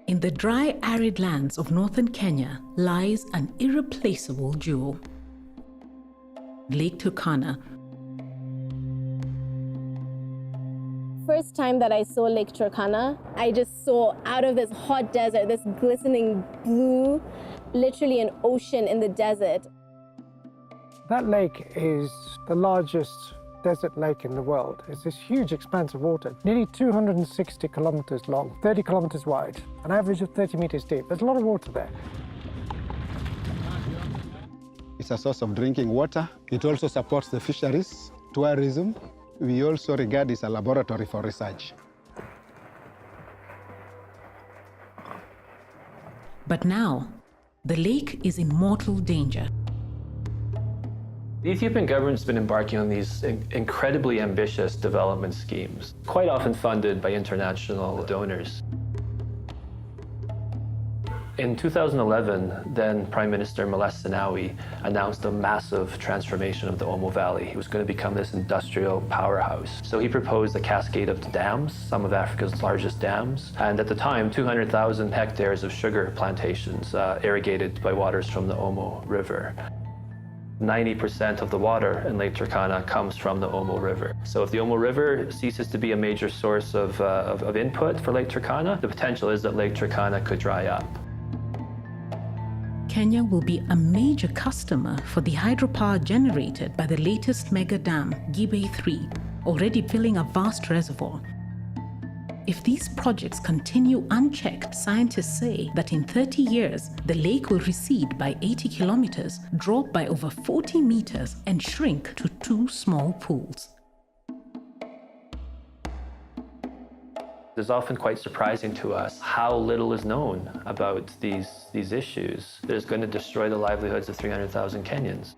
In the dry, arid lands of northern Kenya lies an irreplaceable jewel. Lake Turkana. First time that I saw Lake Turkana, I just saw out of this hot desert, this glistening blue, literally an ocean in the desert. That lake is the largest desert lake in the world. It's this huge expanse of water, nearly 260 kilometers long, 30 kilometers wide, an average of 30 meters deep. There's a lot of water there. It's a source of drinking water. It also supports the fisheries, tourism. We also regard it as a laboratory for research. But now, the lake is in mortal danger. The Ethiopian government's been embarking on these incredibly ambitious development schemes, quite often funded by international donors. In 2011, then Prime Minister Meles Zenawi announced a massive transformation of the Omo Valley. It was going to become this industrial powerhouse. So he proposed a cascade of dams, some of Africa's largest dams, and at the time, 200,000 hectares of sugar plantations irrigated by waters from the Omo River. 90% of the water in Lake Turkana comes from the Omo River. So if the Omo River ceases to be a major source of input for Lake Turkana, the potential is that Lake Turkana could dry up. Kenya will be a major customer for the hydropower generated by the latest mega dam, Gibe 3, already filling a vast reservoir. If these projects continue unchecked, scientists say that in 30 years, the lake will recede by 80 kilometers, drop by over 40 meters, and shrink to 2 small pools. It's often quite surprising to us how little is known about these issues that is going to destroy the livelihoods of 300,000 Kenyans.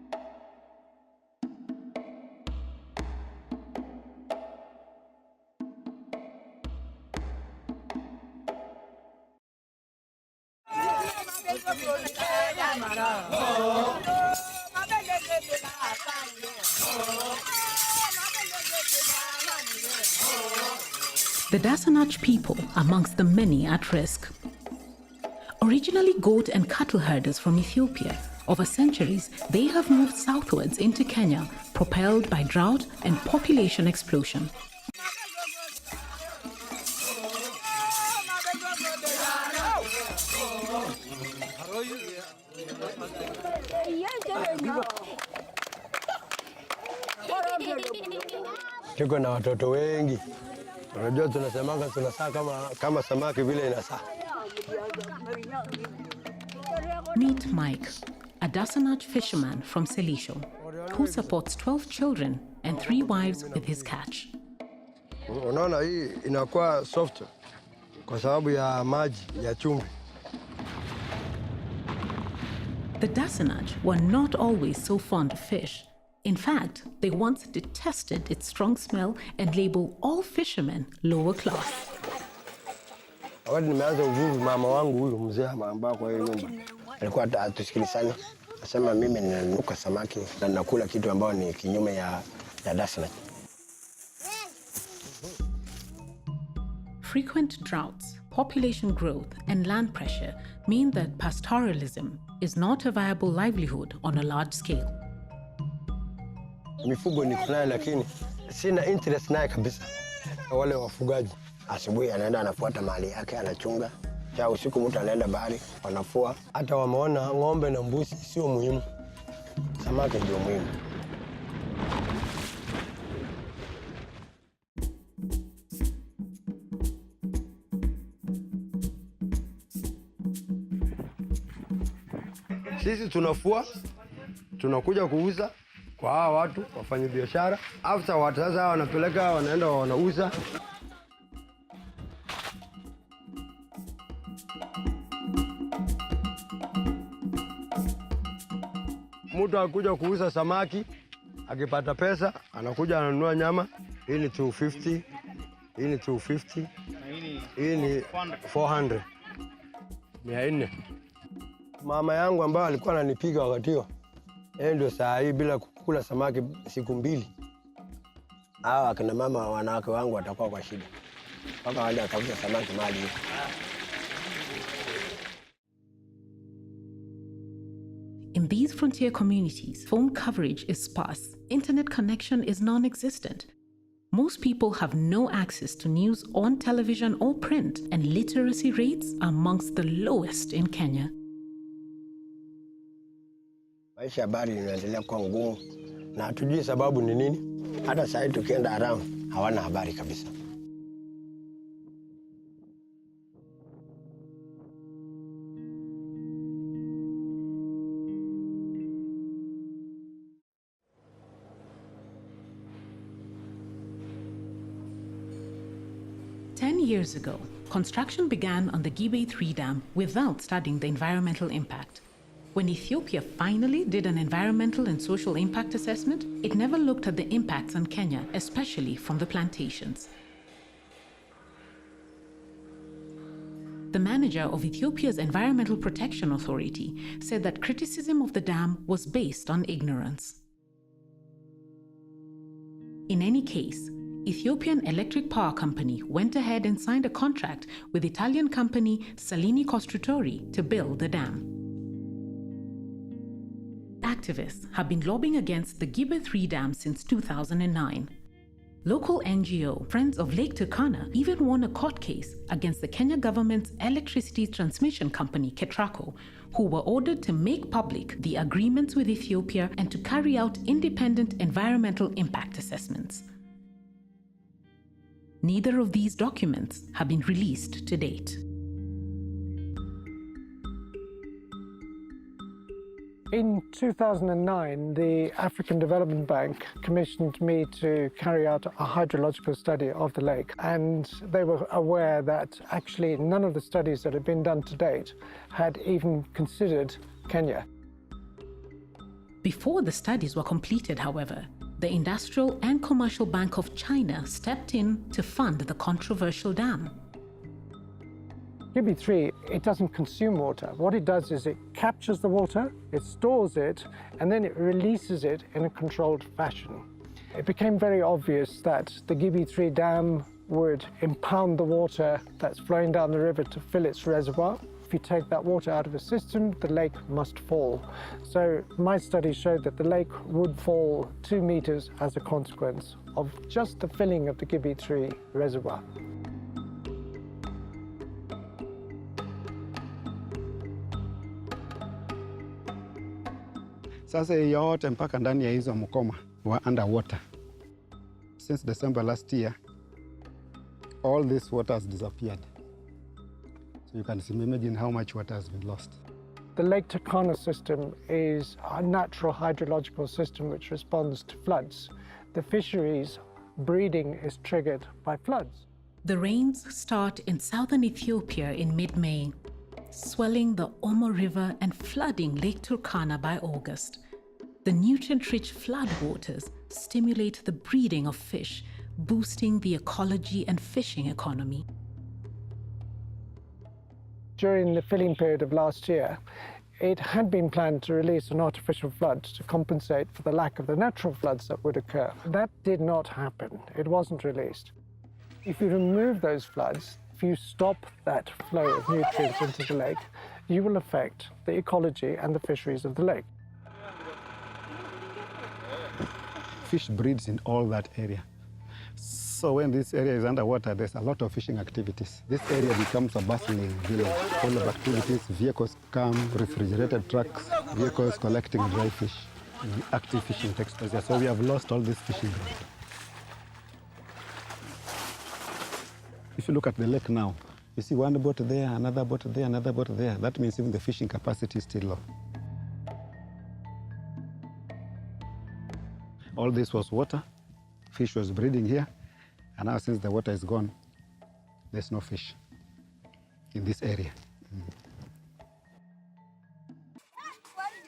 The Dasanach people amongst the many at risk. Originally goat and cattle herders from Ethiopia, over centuries they have moved southwards into Kenya, propelled by drought and population explosion. Tuko na watoto wengi. Unajua tunasemanga tunasaa kama samaki vile inasaa. Meet Mike, a Dasanach fisherman from Selisho, who supports 12 children and 3 wives with his catch. Unaona hii inakuwa soft kwa sababu ya maji ya chumvi. The Dasanach were not always so fond of fish. In fact, they once detested its strong smell and labeled all fishermen lower class. Wakati nimeanza uvuvi, mama wangu huyu mzee ambao kwa hiyo nyumba alikuwa atusikilizana. Anasema mimi ninanuka samaki na nakula kitu ambao ni kinyume ya Dasanach. Frequent droughts, population growth, and land pressure mean that pastoralism is not a viable livelihood on a large scale. Mifugo ni kunayo lakini sina interest naye kabisa. Wale wafugaji asubuhi anaenda anafuata mali yake anachunga. Cha usiku mtu anaenda bahari wanafua. Hata wameona ng'ombe na mbuzi sio muhimu. Samaki ndio muhimu. Sisi tunafua, tunakuja kuuza kwa hawa watu wafanye biashara. After watu sasa wanapeleka wanaenda wanauza. Mtu akuja kuuza samaki, akipata pesa, anakuja ananunua nyama. Hii ni 250, hii ni 250, hii ni 400. 400. Mama yangu ambaye alikuwa ananipiga wakati huo, yeye ndio saa hii bila kukula samaki siku 2. Hawa akina mama wanawake wangu watakuwa kwa shida. Mpaka wale watafuta samaki mahali. In these frontier communities, phone coverage is sparse, internet connection is non-existent. Most people have no access to news on television or print, and literacy rates are amongst the lowest in Kenya. Maisha habari inaendelea kuwa ngumu na hatujui sababu ni nini. Hata sasa tukienda around hawana habari kabisa. Years ago, construction began on the Gibey 3 Dam without studying the environmental impact. When Ethiopia finally did an environmental and social impact assessment, it never looked at the impacts on Kenya, especially from the plantations. The manager of Ethiopia's Environmental Protection Authority said that criticism of the dam was based on ignorance. In any case, Ethiopian Electric Power Company went ahead and signed a contract with Italian company Salini Costruttori to build the dam. Activists have been lobbying against the Gibey 3 Dam since 2009. Local NGO Friends of Lake Turkana even won a court case against the Kenya government's electricity transmission company Ketraco, who were ordered to make public the agreements with Ethiopia and to carry out independent environmental impact assessments. Neither of these documents have been released to date. In 2009, the African Development Bank commissioned me to carry out a hydrological study of the lake, and they were aware that actually none of the studies that had been done to date had even considered Kenya. Before the studies were completed, however, the Industrial and Commercial Bank of China stepped in to fund the controversial dam. Gibey 3, it doesn't consume water. What it does is it captures the water, it stores it, and then it releases it in a controlled fashion. It became very obvious that the Gibey 3 dam would impound the water that's flowing down the river to fill its reservoir. If you take that water out of a system, the lake must fall. So my study showed that the lake would fall 2 meters as a consequence of just the filling of the Gibey 3 reservoir. Sasa yote mpaka ndani ya hizo mkoma were underwater. Since December last year, all this water has disappeared. So you can imagine how much water has been lost. The Lake Turkana system is a natural hydrological system which responds to floods. The fisheries breeding is triggered by floods. The rains start in southern Ethiopia in mid-May, swelling the Omo River and flooding Lake Turkana by August. The nutrient-rich floodwaters stimulate the breeding of fish, boosting the ecology and fishing economy. During the filling period of last year, it had been planned to release an artificial flood to compensate for the lack of the natural floods that would occur. That did not happen. It wasn't released. If you remove those floods, if you stop that flow of nutrients into the lake, you will affect the ecology and the fisheries of the lake. Fish breeds in all that area. So when this area is underwater, there's a lot of fishing activities. This area becomes a bustling village full of activities. Vehicles come, refrigerated trucks, vehicles collecting dry fish. Active fishing takes place there. So we have lost all this fishing ground. If you look at the lake now, you see one boat there, another boat there, another boat there. That means even the fishing capacity is still low. All this was water. Fish was breeding here. And now since the water is gone, there's no fish in this area.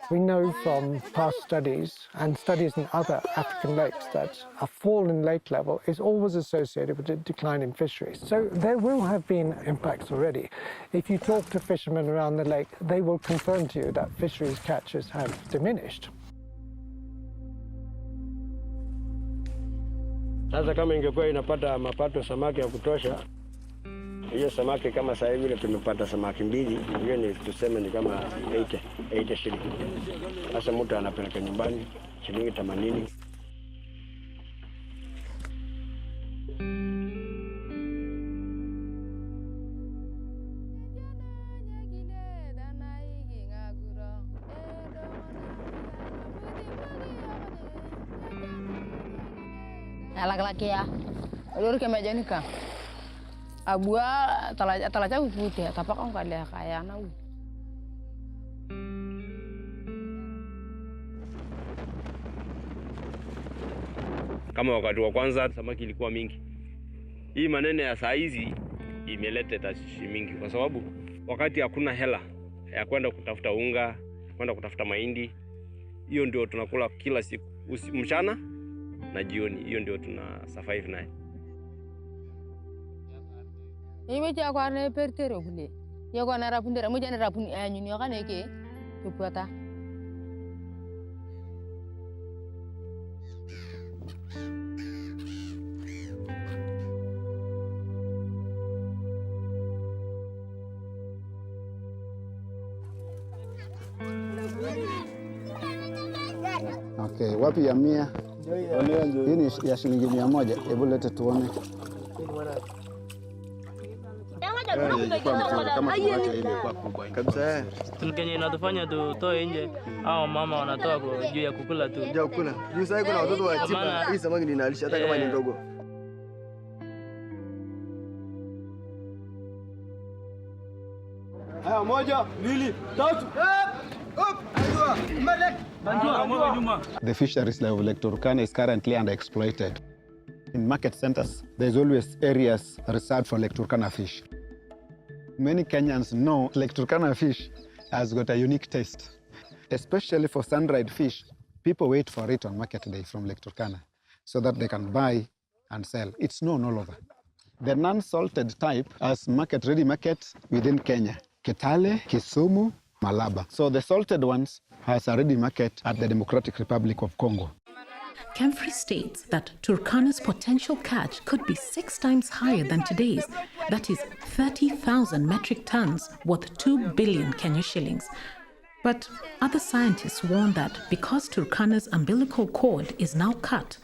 We know from past studies and studies in other African lakes that a fall in lake level is always associated with a decline in fisheries. So there will have been impacts already. If you talk to fishermen around the lake, they will confirm to you that fisheries catches have diminished. Sasa kama ingekuwa inapata mapato samaki ya kutosha, Hiyo samaki kama sasa hivi tumepata samaki mbili, hiyo ni tuseme ni kama 80 shilingi. Sasa mtu anapeleka nyumbani shilingi 80. Laki-laki ya, lur kemeja nika. Abua talaja upute, tapak kong kaya kaya na. Kama wakati wa kwanza samaki ilikuwa mingi. Hii maneno ya saa hizi imeleta tashwishi mingi kwa sababu wakati hakuna hela ya kwenda kutafuta unga, kwenda kutafuta mahindi, hiyo ndio tunakula kila siku, mchana na jioni, hiyo ndio tuna survive naye. Iwe cha kwa ne pertero bule. Yo kwa na rapundera mo jana rapun anyu ni okane ke tupuata. Okay, wapi ya 100? Hii ni ya shilingi 100. Hebu lete tuone. Kabisa. Tulkenye inatufanya tutoe nje au mama wanatoa juu ya kukula tu. Juu kukula. Juu sasa kuna watoto wa chipa. Hii samaki ni inalisha hata kama ni ndogo. Haya, 1, 2, 3. The fisheries of Lake Turkana is currently underexploited. In market centers, there's always areas reserved for Lake Turkana fish. Many Kenyans know Lake Turkana fish has got a unique taste. Especially for sun-dried fish, people wait for it on market day from Lake Turkana so that they can buy and sell. It's known all over. The non-salted type has market-ready markets within Kenya: Kitale, Kisumu, Malaba. So the salted ones has a ready market at the Democratic Republic of Congo. Kemfrey states that Turkana's potential catch could be 6 times higher than today's. That is 30,000 metric tons, worth 2 billion Kenya shillings. But other scientists warn that because Turkana's umbilical cord is now cut,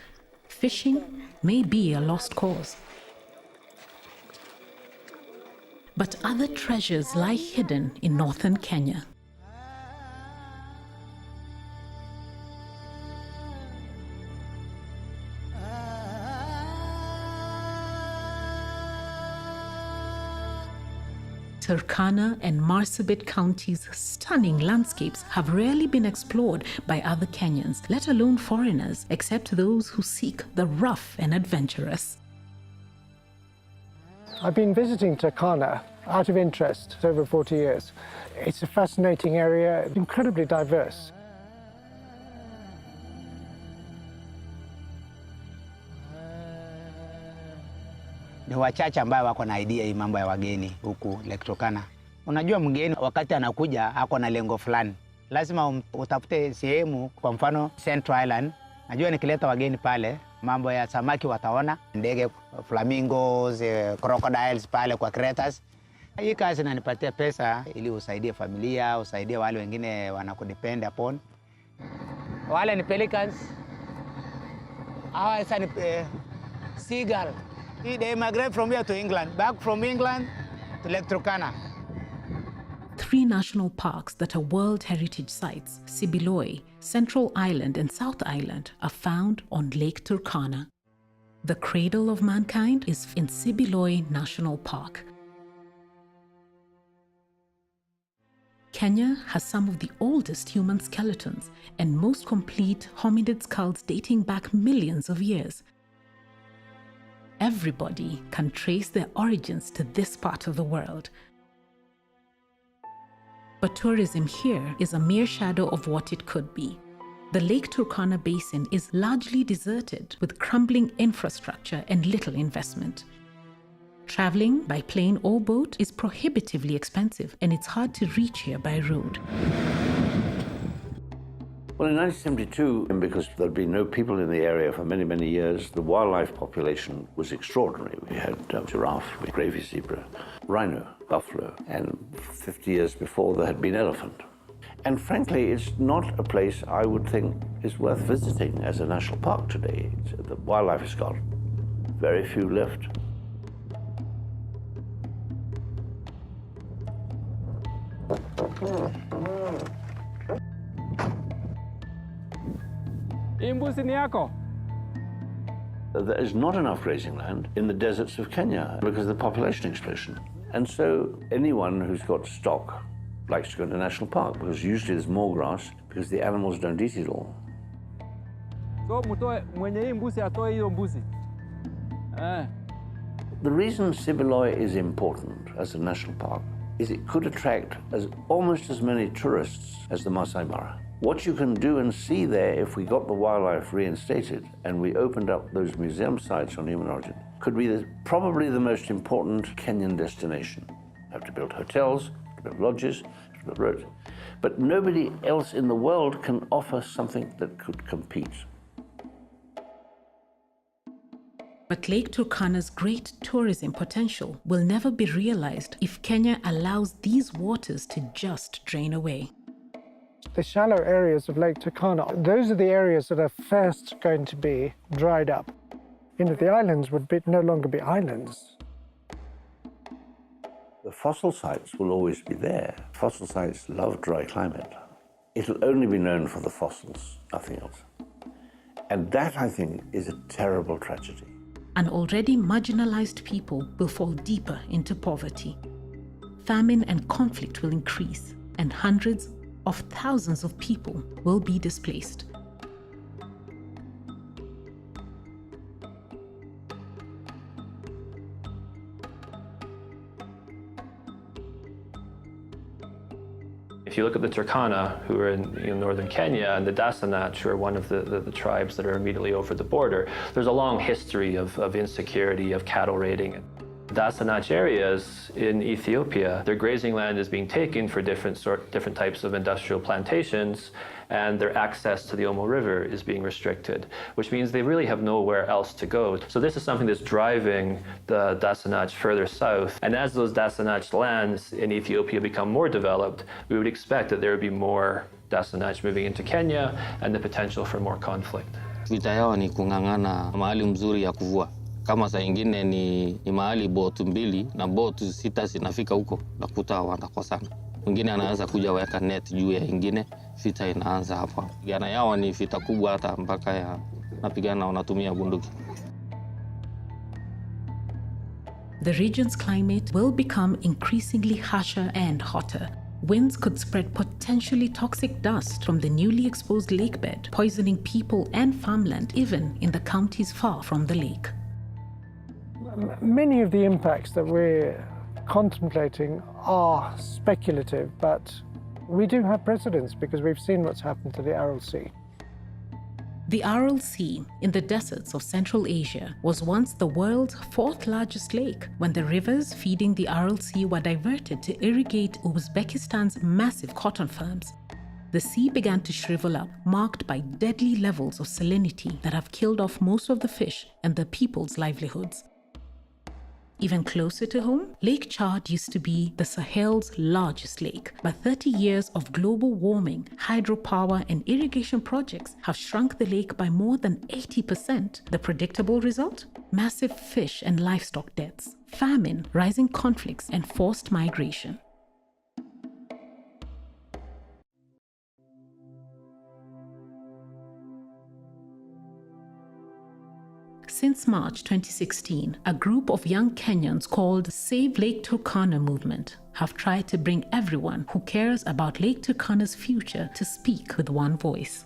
fishing may be a lost cause. But other treasures lie hidden in northern Kenya. Turkana and Marsabit counties' stunning landscapes have rarely been explored by other Kenyans, let alone foreigners, except those who seek the rough and adventurous. I've been visiting Turkana out of interest over 40 years. It's a fascinating area, incredibly diverse. Ni wachache ambao wako na idea hii mambo ya wageni huku Lake Turkana. Unajua mgeni wakati anakuja ako na lengo fulani. Lazima utafute sehemu, kwa mfano Central Island. Najua nikileta wageni pale, mambo ya samaki wataona, ndege, flamingoes, crocodiles pale kwa craters. Hii kazi inanipatia pesa ili usaidie familia, usaidie wale wengine wanakudepend upon. Wale ni pelicans. Hawa sasa ni seagull. They migrate from here to England, back from England to Lake Turkana. 3 national parks that are World Heritage Sites, Sibiloi, Central Island and South Island, are found on Lake Turkana. The cradle of mankind is in Sibiloi National Park. Kenya has some of the oldest human skeletons and most complete hominid skulls dating back millions of years. Everybody can trace their origins to this part of the world. But tourism here is a mere shadow of what it could be. The Lake Turkana Basin is largely deserted with crumbling infrastructure and little investment. Traveling by plane or boat is prohibitively expensive, and it's hard to reach here by road. Well, in 1972, because there'd been no people in the area for many, many years, the wildlife population was extraordinary. We had giraffe, gravy zebra, rhino, buffalo, and 50 years before there had been elephant. And frankly, it's not a place I would think is worth visiting as a national park today. The wildlife has gone. Very few left. There is not enough grazing land in the deserts of Kenya because of the population explosion. And so anyone who's got stock likes to go to a national park because usually there's more grass because the animals don't eat it all. The reason Sibiloi is important as a national park is it could attract almost as many tourists as the Masai Mara. What you can do and see there if we got the wildlife reinstated and we opened up those museum sites on human origin could be probably the most important Kenyan destination. You have to build hotels, to build lodges, to build roads. But nobody else in the world can offer something that could compete. But Lake Turkana's great tourism potential will never be realized if Kenya allows these waters to just drain away. The shallow areas of Lake Turkana, those are the areas that are first going to be dried up. The islands would no longer be islands. The fossil sites will always be there. Fossil sites love dry climate. It'll only be known for the fossils, nothing else. And that, I think, is a terrible tragedy. An already marginalized people will fall deeper into poverty. Famine and conflict will increase, and hundreds of thousands of people will be displaced. If you look at the Turkana, who are in northern Kenya, and the Dasanach, who are one of the tribes that are immediately over the border, there's a long history of insecurity, of cattle raiding. Dasanach areas in Ethiopia, their grazing land is being taken for different types of industrial plantations, and their access to the Omo River is being restricted, which means they really have nowhere else to go. So this is something that's driving the Dasanach further south. And as those Dasanach lands in Ethiopia become more developed, we would expect that there would be more Dasanach moving into Kenya and the potential for more conflict. Vita yao ni kung'ang'ana mahali mzuri ya kuvua. Kama saa ingine ni mahali boti mbili na boti sita zinafika huko, nakuta wanakosana. Mwingine anaanza kuja weka net juu ya ingine, vita inaanza hapa. Pigana yao ni vita kubwa hata mpaka ya napigana wanatumia bunduki. The region's climate will become increasingly harsher and hotter. Winds could spread potentially toxic dust from the newly exposed lakebed, poisoning people and farmland, even in the counties far from the lake. Many of the impacts that we're contemplating are speculative, but we do have precedents because we've seen what's happened to the Aral Sea. The Aral Sea in the deserts of Central Asia was once the world's fourth largest lake when the rivers feeding the Aral Sea were diverted to irrigate Uzbekistan's massive cotton farms. The sea began to shrivel up, marked by deadly levels of salinity that have killed off most of the fish and the people's livelihoods. Even closer to home, Lake Chad used to be the Sahel's largest lake, but 30 years of global warming, hydropower, and irrigation projects have shrunk the lake by more than 80%. The predictable result? Massive fish and livestock deaths, famine, rising conflicts, and forced migration. Since March 2016, a group of young Kenyans called Save Lake Turkana Movement have tried to bring everyone who cares about Lake Turkana's future to speak with one voice.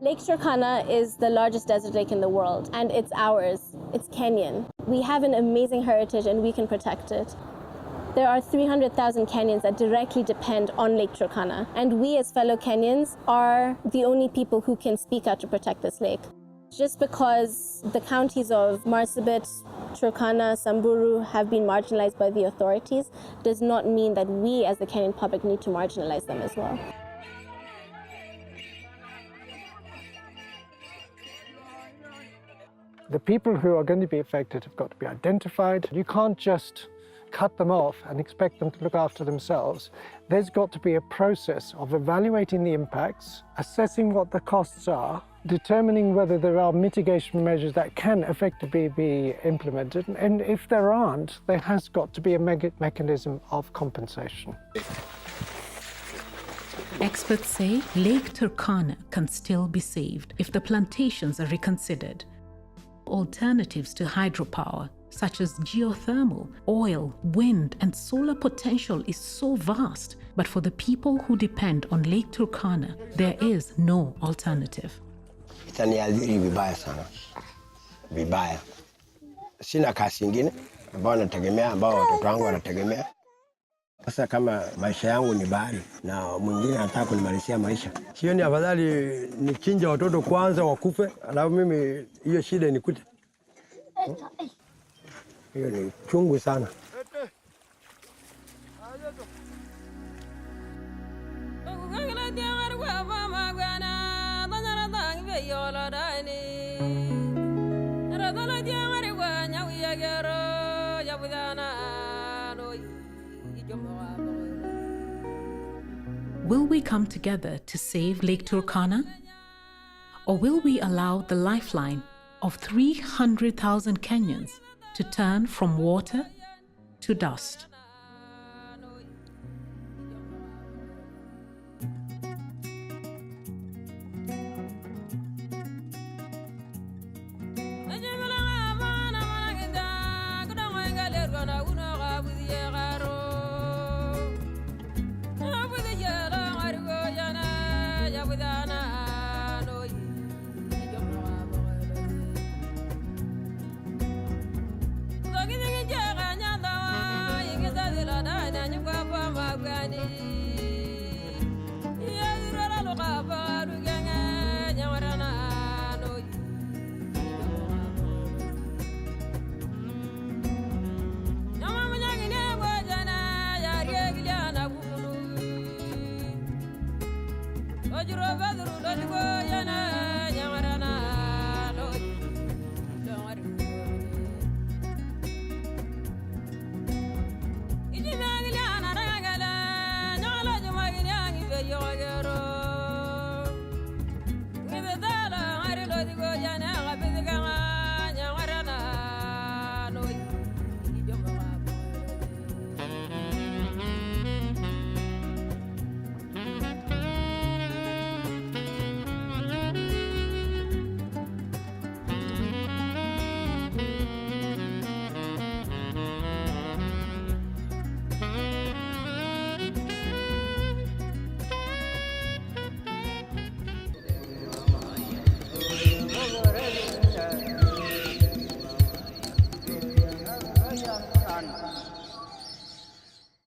Lake Turkana is the largest desert lake in the world, and it's ours. It's Kenyan. We have an amazing heritage and we can protect it. There are 300,000 Kenyans that directly depend on Lake Turkana, and we as fellow Kenyans are the only people who can speak out to protect this lake. Just because the counties of Marsabit, Turkana, Samburu have been marginalized by the authorities does not mean that we as the Kenyan public need to marginalize them as well. The people who are going to be affected have got to be identified. You can't just cut them off and expect them to look after themselves. There's got to be a process of evaluating the impacts, assessing what the costs are, determining whether there are mitigation measures that can effectively be implemented, and if there aren't, there has got to be a mechanism of compensation. Experts say Lake Turkana can still be saved if the plantations are reconsidered. Alternatives to hydropower, such as geothermal, oil, wind, and solar potential is so vast, but for the people who depend on Lake Turkana, there is no alternative. Itaniadhiri vibaya sana, vibaya. Sina kazi ingine ambao nategemea, ambao watoto wangu wanategemea. Sasa kama maisha yangu ni bahari na mwingine anataka kunimalizia maisha, sioni afadhali nichinje watoto kwanza wakufe, alafu mimi hiyo shida inikute. Hiyo ni chungu sana. Will we come together to save Lake Turkana? Or will we allow the lifeline of 300,000 Kenyans to turn from water to dust? Gani